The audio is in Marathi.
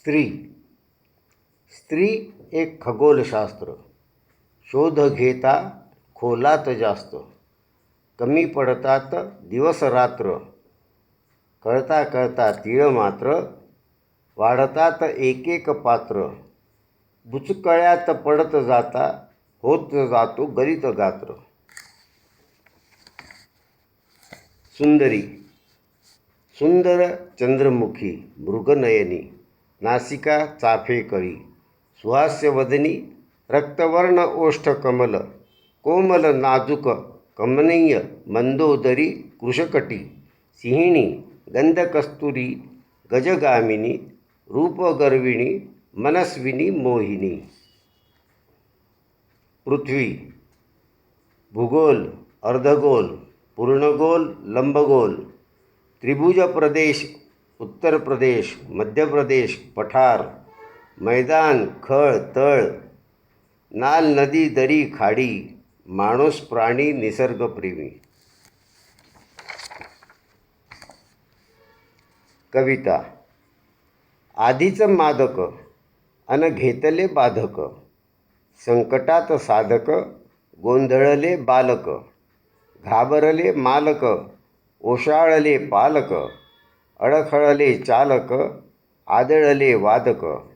स्त्री. स्त्री एक खगोलशास्त्र. शोध घेता खोलात जास्त. कमी पडतात दिवस रात्र. कळता कळता तीळ मात्र. वाढतात एक एक पात्र. बुचकळ्यात पडत जाता होत जातो गलित गात्र. सुंदरी. सुंदर चंद्रमुखी मृगनयनी. नासिका चाफेकळी. सुहास्यवदनी. रक्तवर्ण ओष्ठ कमल. कोमल नाजूक कमनीय मंदोदरी कृशकटी. सिंहिणी. गंधकस्तुरी. गजगामिनी. रूपगर्विणी. मनस्विनी मोहिनी. पृथ्वी. भूगोल अर्धगोल. पूर्णगोल लंबगोल. त्रिभुज प्रदेश. उत्तर प्रदेश. मध्य प्रदेश. पठार. मैदान खळ तळ. नाल नदी दरी खाडी. माणूस प्राणी निसर्गप्रेमी. कविता. आधीच मादक अन घेतले बाधक. संकटात साधक गोंधळले बालक. घाबरले मालक ओशाळले पालक. अडखळले चालक आदळले वादक.